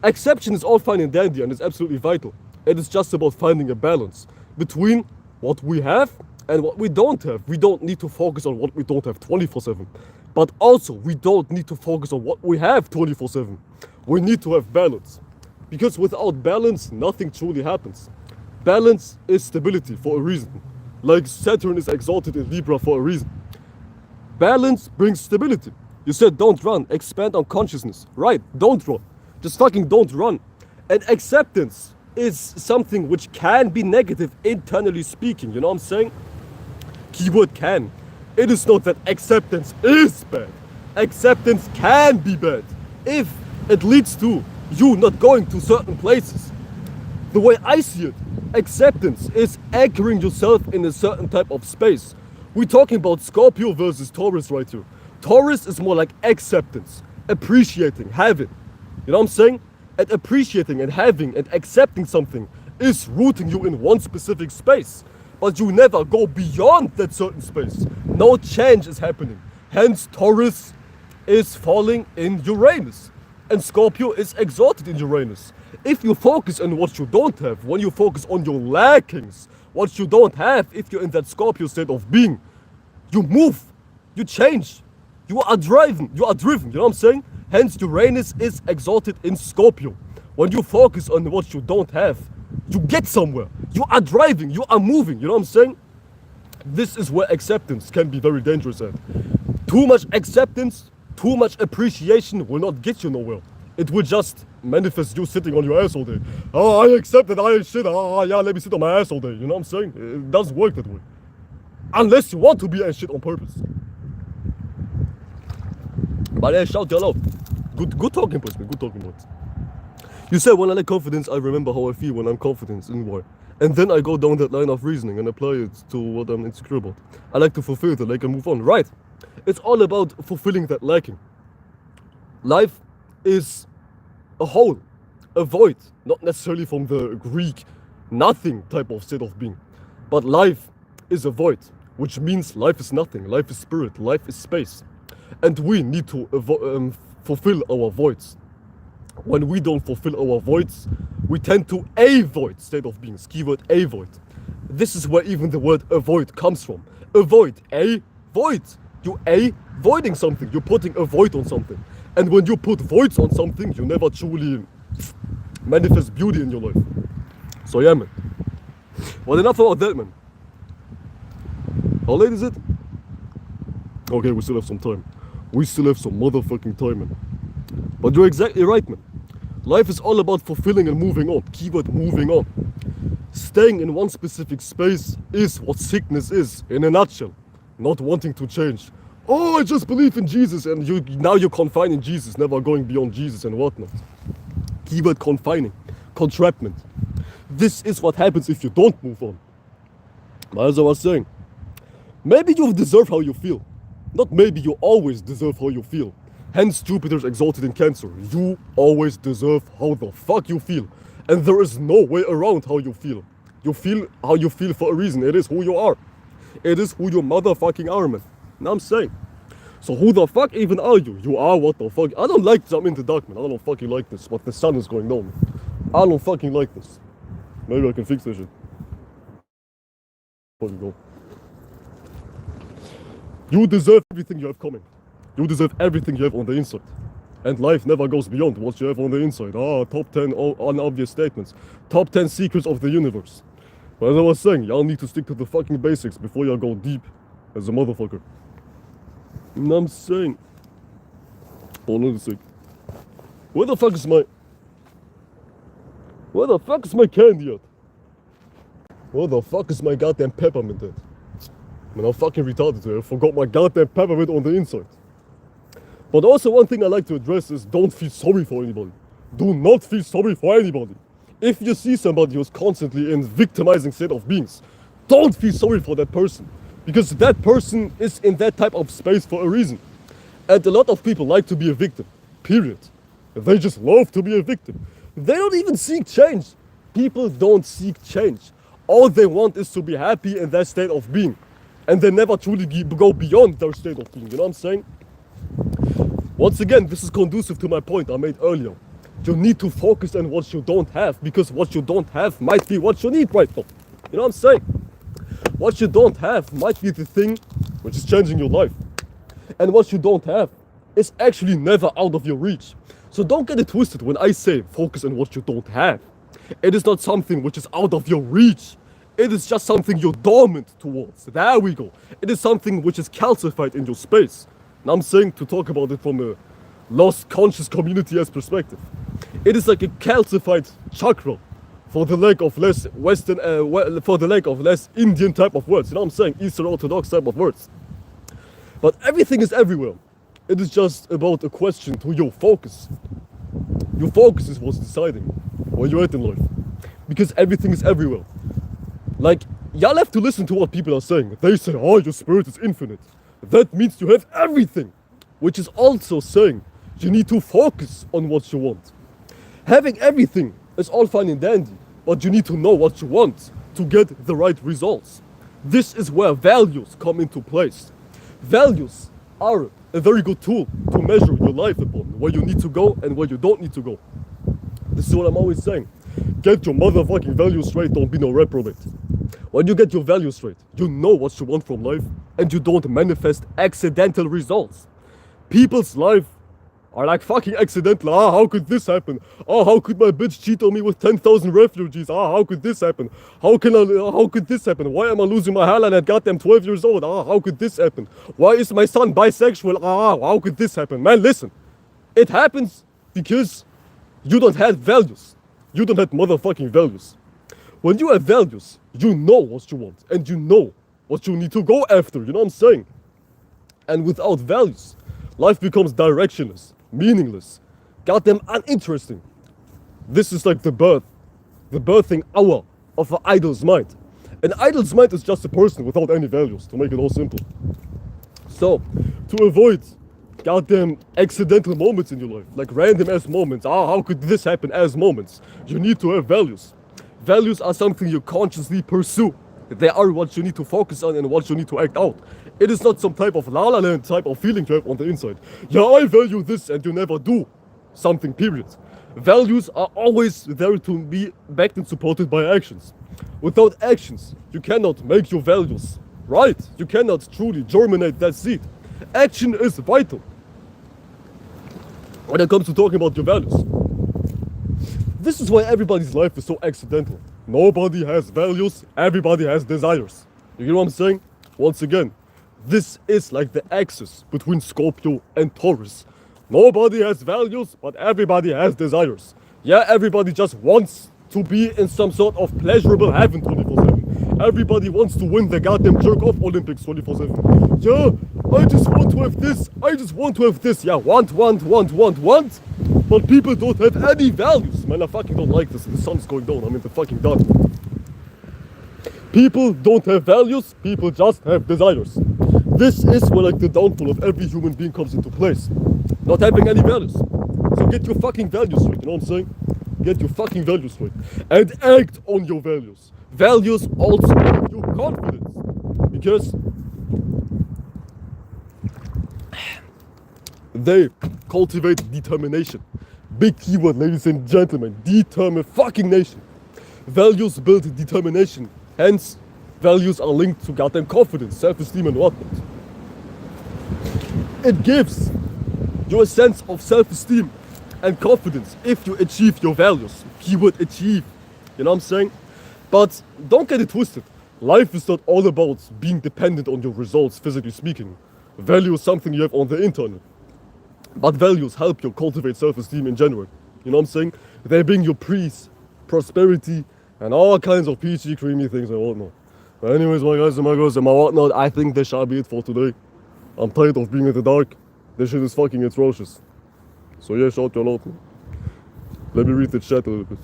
Exception is all fine and dandy and it's absolutely vital. It is just about finding a balance between what we have and what we don't have. We don't need to focus on what we don't have 24/7. But also, we don't need to focus on what we have 24/7. We need to have balance. Because without balance, nothing truly happens. Balance is stability for a reason. Like Saturn is exalted in Libra for a reason. Balance brings stability. You said don't run, expand on consciousness. Right, don't run. Just fucking don't run. And acceptance is something which can be negative internally speaking, you know what I'm saying? Keyword can. It is not that acceptance is bad. Acceptance can be bad if it leads to you not going to certain places. The way I see it, acceptance is anchoring yourself in a certain type of space. We're talking about Scorpio versus Taurus right here. Taurus is more like acceptance, appreciating, having. You know what I'm saying? And appreciating and having and accepting something is rooting you in one specific space. But you never go beyond that certain space. No change is happening. Hence, Taurus is falling in Uranus. And Scorpio is exalted in Uranus. If you focus on what you don't have, when you focus on your lackings, what you don't have, if you're in that Scorpio state of being, you move, you change, you are driven, you know what I'm saying? Hence, Uranus is exalted in Scorpio. When you focus on what you don't have, you get somewhere, you are driving, you are moving, you know what I'm saying? This is where acceptance can be very dangerous at. Too much acceptance, too much appreciation will not get you nowhere. It will just manifest you sitting on your ass all day. Oh, I accept it, I ain't shit. Oh, yeah, let me sit on my ass all day. You know what I'm saying? It doesn't work that way. Unless you want to be ass shit on purpose. But yeah, shout y'all out. Good talking points, man. Good talking points. You said when I lack confidence, I remember how I feel when I'm confident in why. And then I go down that line of reasoning and apply it to what I'm insecure about. I like to fulfill the lack and move on. Right. It's all about fulfilling that lacking. Life is a hole, a void, not necessarily from the Greek nothing type of state of being. But life is a void, which means life is nothing, life is spirit, life is space. And we need to fulfill our voids. When we don't fulfill our voids, we tend to avoid state of beings, keyword avoid. This is where even the word avoid comes from. Avoid, a void. You avoiding something, you're putting a void on something. And when you put voids on something, you never truly manifest beauty in your life. So yeah, man. Well, enough about that, man. How late is it? Okay, we still have some time. We still have some motherfucking time, man. But you're exactly right, man. Life is all about fulfilling and moving on. Keyword moving on. Staying in one specific space is what sickness is, in a nutshell. Not wanting to change. Oh, I just believe in Jesus, and now you're confined in Jesus, never going beyond Jesus and whatnot. Keyword confining, contraptment. This is what happens if you don't move on. As I was saying, maybe you deserve how you feel. Not maybe, you always deserve how you feel. Hence Jupiter's exalted in Cancer. You always deserve how the fuck you feel. And there is no way around how you feel. You feel how you feel for a reason. It is who you are. It is who you motherfucking are, man. Now I'm saying. So who the fuck even are you? You are what the fuck? I don't like this. I'm in the dark, man. I don't fucking like this. But the sun is going down. I don't fucking like this. Maybe I can fix this shit. Fucking go. You deserve everything you have coming. You deserve everything you have on the inside. And life never goes beyond what you have on the inside. Top 10 unobvious statements. Top 10 secrets of the universe. But as I was saying, y'all need to stick to the fucking basics before y'all go deep as a motherfucker. You know what I'm saying? Hold on a sec. Where the fuck is my candy at? Where the fuck is my goddamn peppermint at? Man, I'm fucking retarded here. I forgot my goddamn peppermint on the inside. But also one thing I like to address is don't feel sorry for anybody. Do not feel sorry for anybody. If you see somebody who's constantly in victimizing state of beings, don't feel sorry for that person. Because that person is in that type of space for a reason. And a lot of people like to be a victim. Period. They just love to be a victim. They don't even seek change. People don't seek change. All they want is to be happy in that state of being. And they never truly go beyond their state of being. You know what I'm saying? Once again, this is conducive to my point I made earlier. You need to focus on what you don't have, because what you don't have might be what you need right now. You know what I'm saying? What you don't have might be the thing which is changing your life. And what you don't have is actually never out of your reach. So don't get it twisted when I say focus on what you don't have. It is not something which is out of your reach. It is just something you're dormant towards. There we go. It is something which is calcified in your space. And I'm saying to talk about it from a lost conscious community as perspective. It is like a calcified chakra, for the lack of less Western, for the lack of less Indian type of words. You know what I'm saying? Eastern Orthodox type of words. But everything is everywhere. It is just about a question to your focus. Your focus is what's deciding where you're at in life. Because everything is everywhere. Like, y'all have to listen to what people are saying. They say, oh, your spirit is infinite. That means you have everything. Which is also saying you need to focus on what you want. Having everything is all fine and dandy, but you need to know what you want to get the right results. This is where values come into place. Values are a very good tool to measure your life upon, where you need to go and where you don't need to go. This is what I'm always saying. Get your motherfucking values straight, don't be no reprobate. When you get your values straight, you know what you want from life and you don't manifest accidental results. People's life are like fucking accidental. Ah, how could this happen? Ah, how could my bitch cheat on me with 10,000 refugees? Ah, how could this happen? How could this happen? Why am I losing my hairline at goddamn 12 years old? Ah, how could this happen? Why is my son bisexual? Ah, how could this happen? Man, listen. It happens because you don't have values. You don't have motherfucking values. When you have values, you know what you want and you know what you need to go after. You know what I'm saying? And without values, life becomes directionless, meaningless, goddamn uninteresting. This is like the birthing hour of an idol's mind. An idol's mind is just a person without any values, to make it all simple. So, to avoid goddamn accidental moments in your life, like random ass moments, ah, how could this happen as moments? You need to have values. Values are something you consciously pursue. They are what you need to focus on and what you need to act out. It is not some type of la la land type of feeling you have on the inside. Yeah, I value this and you never do something, period. Values are always there to be backed and supported by actions. Without actions, you cannot make your values right. You cannot truly germinate that seed. Action is vital when it comes to talking about your values. This is why everybody's life is so accidental. Nobody has values, everybody has desires. You get what I'm saying? Once again, this is like the axis between Scorpio and Taurus. Nobody has values, but everybody has desires. Yeah, everybody just wants to be in some sort of pleasurable heaven 24/7. Everybody wants to win the goddamn jerk-off Olympics 24/7. Yeah, I just want to have this, I just want to have this. Yeah, want. But people don't have any values. Man, I fucking don't like this. The sun's going down, I'm in the fucking dark. People don't have values, people just have desires. This is where like the downfall of every human being comes into place. Not having any values. So get your fucking values straight, you know what I'm saying? Get your fucking values straight. And act on your values. Values also give you confidence. Because they cultivate determination. Big keyword, ladies and gentlemen. Determined fucking nation. Values build determination. Hence, values are linked to goddamn confidence, self-esteem and whatnot. It gives you a sense of self-esteem and confidence if you achieve your values. Keyword achieve. You know what I'm saying? But don't get it twisted. Life is not all about being dependent on your results, physically speaking. Value is something you have on the internet. But values help you cultivate self-esteem in general. You know what I'm saying? They bring you peace, prosperity, and all kinds of peachy, creamy things and whatnot. But anyways, my guys and my girls and my whatnot, I think this shall be it for today. I'm tired of being in the dark. This shit is fucking atrocious. So yeah, shout your lot. Let me read the chat a little bit.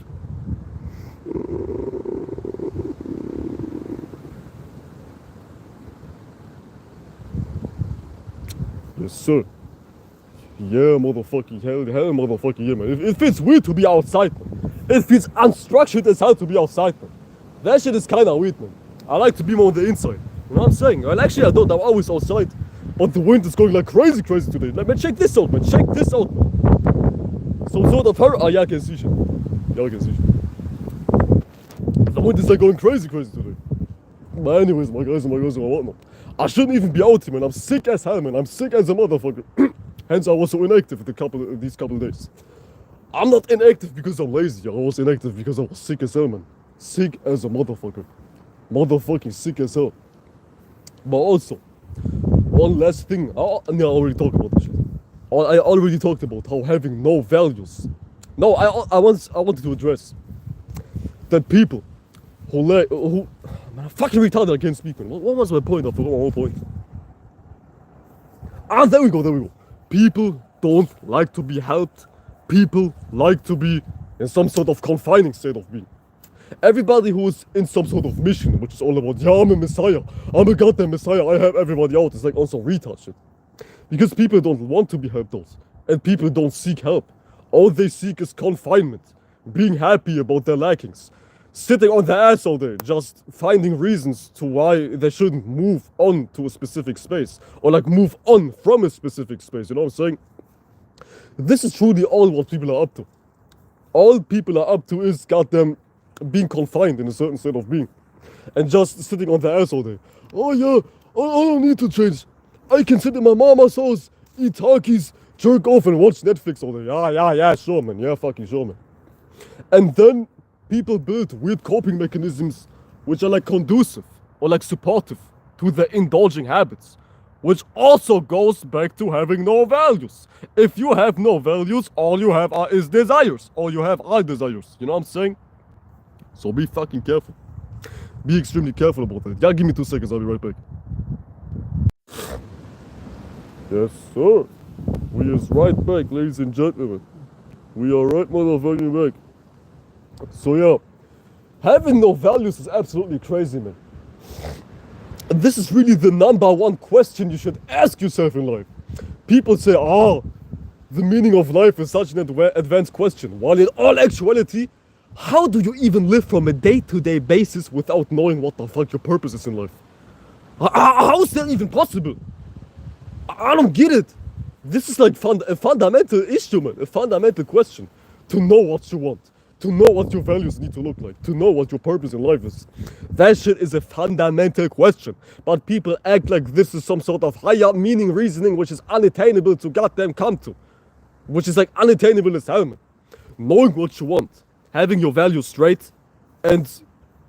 Yes, sir. Yeah, motherfucking hell, motherfucking yeah, man. It feels weird to be outside, man. It feels unstructured as hell to be outside, man. That shit is kinda weird, man. I like to be more on the inside. You know what I'm saying? Well, actually, I don't. I'm always outside. But the wind is going like crazy today. Like, man, check this out, man. Check this out, man. Some sort of her. Oh, yeah, I can see shit. Yeah, I can see shit. The wind is like going crazy today. But anyways, my guys and my girls and my whatnot. I shouldn't even be out here, man. I'm sick as hell, man. I'm sick as a motherfucker. Hence, I was so inactive these couple of days. I'm not inactive because I'm lazy. I was inactive because I was sick as hell, man. Sick as a motherfucker. Motherfucking sick as hell. But also, one last thing. I already talked about this shit. I already talked about how having no values. No, I wanted to address that people who man, I'm fucking retarded, I can't speak, man. What was my point? I forgot my whole point. Ah, there we go. People don't like to be helped. People like to be in some sort of confining state of being. Everybody who is in some sort of mission, which is all about, yeah, I'm a messiah, I'm a goddamn messiah, I help everybody out, it's like also retard shit. Because people don't want to be helped out. And people don't seek help. All they seek is confinement. Being happy about their lackings. Sitting on their ass all day, just finding reasons to why they shouldn't move on to a specific space. Or like move on from a specific space, you know what I'm saying? This is truly all what people are up to. All people are up to is goddamn being confined in a certain state of being. And just sitting on their ass all day. Oh yeah, I don't need to change. I can sit in my mama's house, eat Takis, jerk off and watch Netflix all day. Yeah, sure man, yeah fucking sure man. And then people build weird coping mechanisms which are like conducive or like supportive to their indulging habits. Which also goes back to having no values. If you have no values, all you have is desires. All you have are desires. You know what I'm saying? So be fucking careful. Be extremely careful about that. Yeah, give me 2 seconds, I'll be right back. Yes, sir. We is right back, ladies and gentlemen. We are right motherfucking back. So yeah, having no values is absolutely crazy, man. And this is really the #1 question you should ask yourself in life. People say, the meaning of life is such an advanced question. While in all actuality, how do you even live from a day-to-day basis without knowing what the fuck your purpose is in life? How is that even possible? I don't get it. This is like a fundamental issue, man. A fundamental question. To know what you want. To know what your values need to look like. To know what your purpose in life is. That shit is a fundamental question. But people act like this is some sort of higher meaning reasoning which is unattainable to goddamn come to. Which is like unattainable as hell, man. Knowing what you want. Having your values straight. And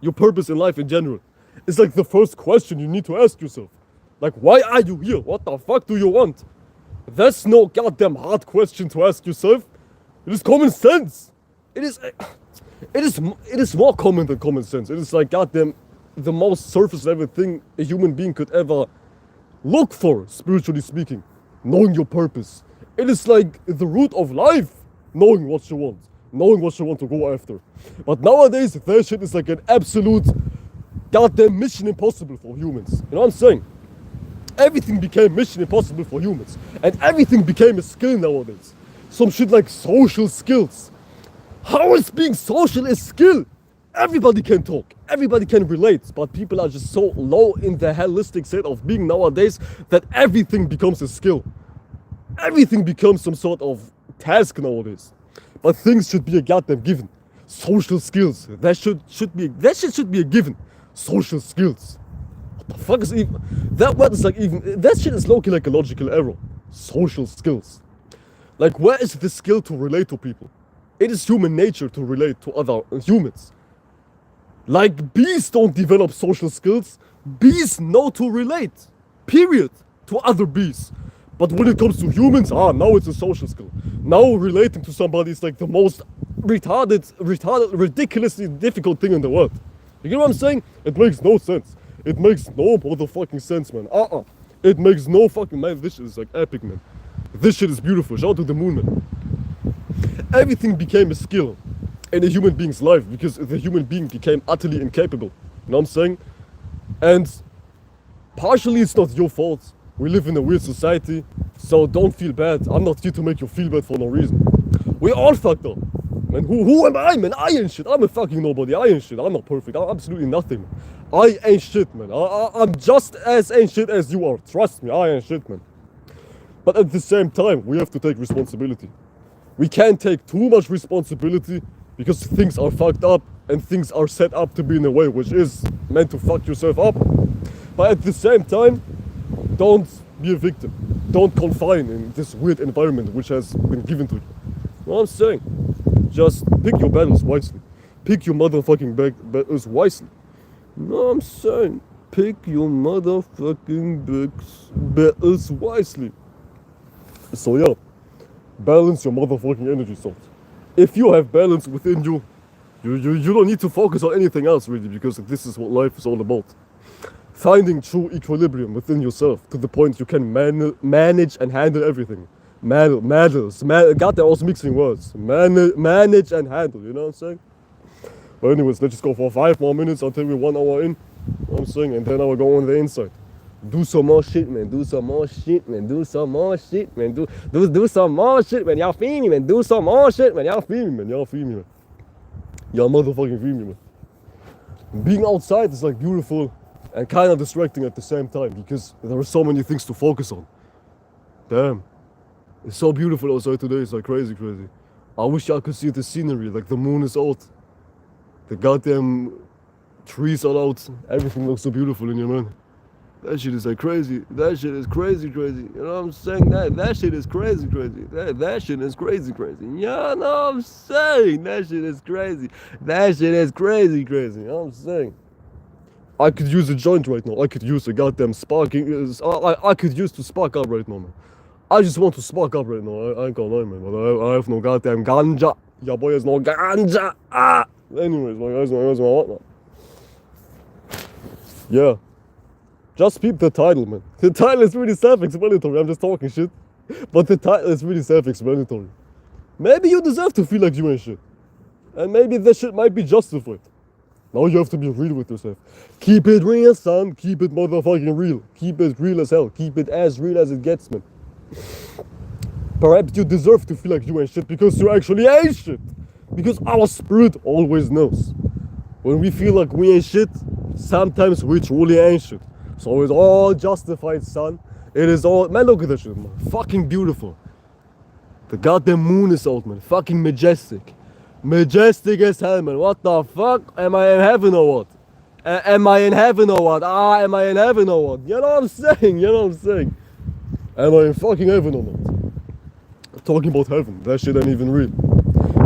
your purpose in life in general. Is like the first question you need to ask yourself. Like, why are you here? What the fuck do you want? That's no goddamn hard question to ask yourself. It is common sense. It is more common than common sense. It is like goddamn the most surface level thing a human being could ever look for, spiritually speaking. Knowing your purpose. It is like the root of life. Knowing what you want. Knowing what you want to go after. But nowadays, that shit is like an absolute goddamn mission impossible for humans. You know what I'm saying? Everything became mission impossible for humans. And everything became a skill nowadays. Some shit like social skills. How is being social a skill? Everybody can talk. Everybody can relate. But people are just so low in the holistic state of being nowadays that everything becomes a skill. Everything becomes some sort of task nowadays. But things should be a goddamn given. Social skills. That shit should be a given. Social skills. What the fuck is even... That word is like even... That shit is low-key like a logical error. Social skills. Like, where is the skill to relate to people? It is human nature to relate to other humans. Like, bees don't develop social skills. Bees know to relate. Period. To other bees. But when it comes to humans, now it's a social skill. Now relating to somebody is like the most retarded, ridiculously difficult thing in the world. You get what I'm saying? It makes no sense. It makes no motherfucking sense, man. It makes no fucking... Man, this shit is like epic, man. This shit is beautiful. Shout out to the moon, man. Everything became a skill in a human being's life because the human being became utterly incapable. You know what I'm saying? And partially it's not your fault. We live in a weird society, so don't feel bad. I'm not here to make you feel bad for no reason. We all fucked up. Man, who am I, man? I ain't shit. I'm a fucking nobody. I ain't shit. I'm not perfect. I'm absolutely nothing. I ain't shit, man. I'm just as ain't shit as you are. Trust me, I ain't shit, man. But at the same time, we have to take responsibility. We can't take too much responsibility because things are fucked up and things are set up to be in a way which is meant to fuck yourself up. But at the same time, don't be a victim. Don't confine in this weird environment which has been given to you. You know what I'm saying? Just pick your battles wisely. Pick your motherfucking battles wisely. You know what I'm saying? Pick your motherfucking battles wisely. So yeah, balance your motherfucking energy salt. If you have balance within you, you don't need to focus on anything else really, because this is what life is all about. finding true equilibrium within yourself to the point you can manage and handle everything. God, they're also mixing words. Manage and handle, you know what I'm saying? But anyways, let's just go for 5 more minutes until we're 1 hour in. You know what I'm saying? And then I will go on the inside. Do some more shit, man. Do some more shit, man. Do some more shit, man. Do some more shit, man. Y'all feel me, man. Do some more shit, man. Y'all feel me, man. Y'all feel me, man. Y'all motherfucking feel me, man. Being outside is like beautiful and kind of distracting at the same time because there are so many things to focus on. Damn. It's so beautiful outside today. It's like crazy, crazy. I wish I could see the scenery. Like the moon is out. The goddamn trees are out. Everything looks so beautiful in your man. That shit is like crazy. That shit is crazy, crazy. You know what I'm saying? That shit is crazy, crazy. That shit is crazy, crazy. You know what I'm saying? That shit is crazy. That shit is crazy, crazy. You know what I'm saying? I could use a joint right now. I could use a goddamn sparking. I could use to spark up right now, man. I just want to spark up right now. I ain't gonna lie, man. But I have no goddamn ganja. Your boy has no ganja. Anyways, my guys, my whatnot. Yeah. Just peep the title, man. The title is really self-explanatory. I'm just talking shit. But the title is really self-explanatory. Maybe you deserve to feel like you ain't shit. And maybe that shit might be justified. Now you have to be real with yourself. Keep it real, son. Keep it motherfucking real. Keep it real as hell. Keep it as real as it gets, man. Perhaps you deserve to feel like you ain't shit because you actually ain't shit. Because our spirit always knows. When we feel like we ain't shit, sometimes we truly ain't shit. So it's all justified, son. It is all... Man, look at that shit, man. Fucking beautiful. The goddamn moon is out, man. Fucking majestic. Majestic as hell, man. What the fuck? Am I in heaven or what? Am I in heaven or what? Am I in heaven or what? You know what I'm saying? You know what I'm saying? Am I in fucking heaven or not? Talking about heaven. That shit ain't even real.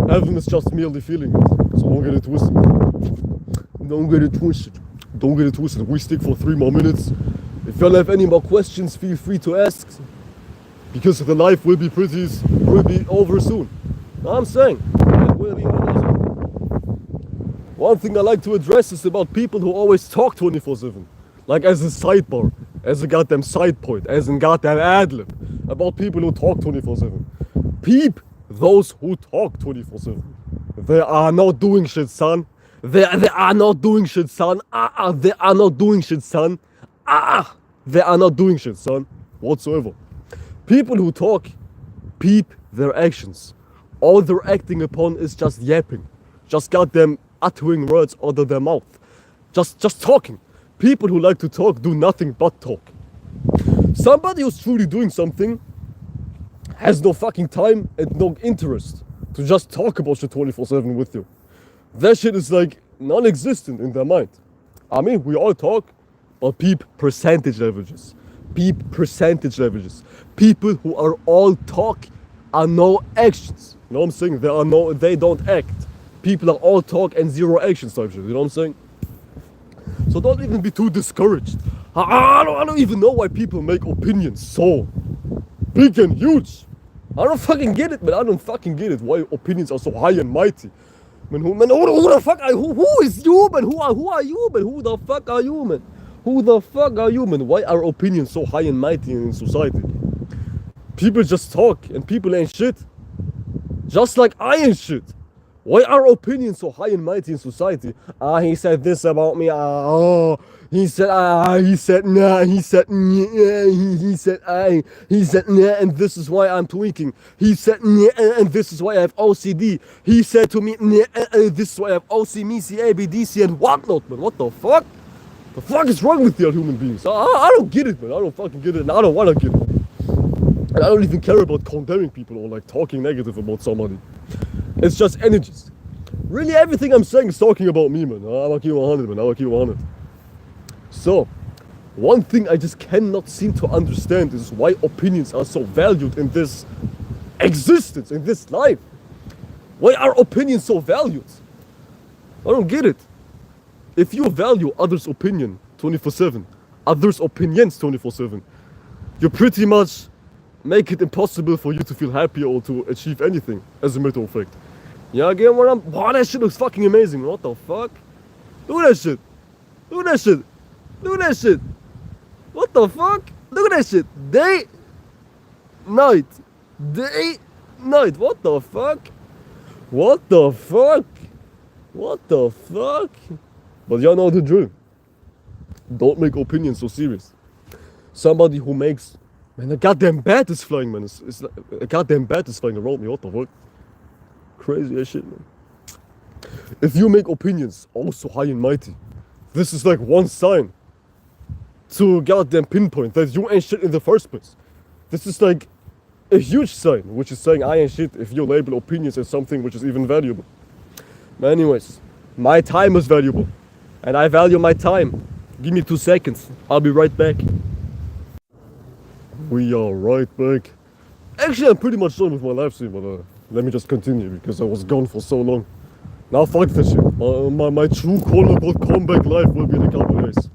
Heaven is just merely feeling it. So don't get it twisted. Don't get it twisted. Don't get it twisted. We stick for 3 more minutes. If y'all have any more questions, feel free to ask. Because the life will be over soon. You know what I'm saying? It will be over soon. One thing I like to address is about people who always talk 24/7. Like as a sidebar, as a goddamn side point, as a goddamn ad-lib. About people who talk 24/7. Peep those who talk 24/7. They are not doing shit, son. They are not doing shit, son. They are not doing shit, son. They are not doing shit, son. Whatsoever. People who talk, peep their actions. All they're acting upon is just yapping. Just goddamn uttering words out of their mouth. Just talking. People who like to talk do nothing but talk. Somebody who's truly doing something has no fucking time and no interest to just talk about shit 24/7 with you. That shit is like non-existent in their mind. I mean, we all talk, but peep percentage averages. Peep percentage averages. People who are all talk are no actions. You know what I'm saying? They don't act. People are all talk and zero actions type shit. You know what I'm saying? So don't even be too discouraged. I don't even know why people make opinions so big and huge. I don't fucking get it, man. I don't fucking get it. Why opinions are so high and mighty. Man, who the fuck are you? Who is you, man? Who are you, man? Who the fuck are you, man? Who the fuck are you, man? Why are opinions so high and mighty in society? People just talk and people ain't shit. Just like I ain't shit. Why are opinions so high and mighty in society? He said this about me. He said nah. He said nah. He said nah, and this is why I'm tweaking. He said nah, and this is why I have OCD. He said to me nah, this is why I have OCMC, ABDC, and whatnot, man. What the fuck? The fuck is wrong with you human beings? I don't get it, man. I don't fucking get it, and I don't wanna get it. And I don't even care about condemning people or like talking negative about somebody. It's just energies. Really, everything I'm saying is talking about me, man. I'm gonna keep 100, man. I'm gonna keep 100. So, one thing I just cannot seem to understand is why opinions are so valued in this existence, in this life. Why are opinions so valued? I don't get it. If you value others' opinion 24/7, others' opinions 24/7, you pretty much make it impossible for you to feel happy or to achieve anything, as a matter of fact. Yeah, again, wow, that shit looks fucking amazing. What the fuck? Look at that shit. Look at that shit. Look at that shit. What the fuck? Look at that shit. Day, night. Day, night. What the fuck? What the fuck? What the fuck? But y'all know the drill. Don't make opinions so serious. Somebody who makes... Man, a goddamn bat is flying, man. It's like, a goddamn bat is flying around me. What the fuck? Crazy as shit, man. If you make opinions also high and mighty, this is like one sign to goddamn pinpoint that you ain't shit in the first place. This is like a huge sign, which is saying I ain't shit if you label opinions as something which is even valuable. But anyways, my time is valuable, and I value my time. Give me 2 seconds. I'll be right back. We are right back. Actually, I'm pretty much done with my live stream, but let me just continue because I was gone for so long. Now fuck that shit. My true quote-unquote comeback life will be in a couple of days.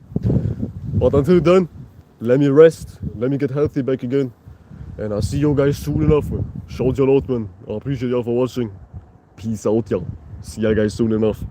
But until then, let me rest. Let me get healthy back again. And I'll see you guys soon enough, man. Shout y'all out, man. I appreciate y'all for watching. Peace out, y'all. See you guys soon enough.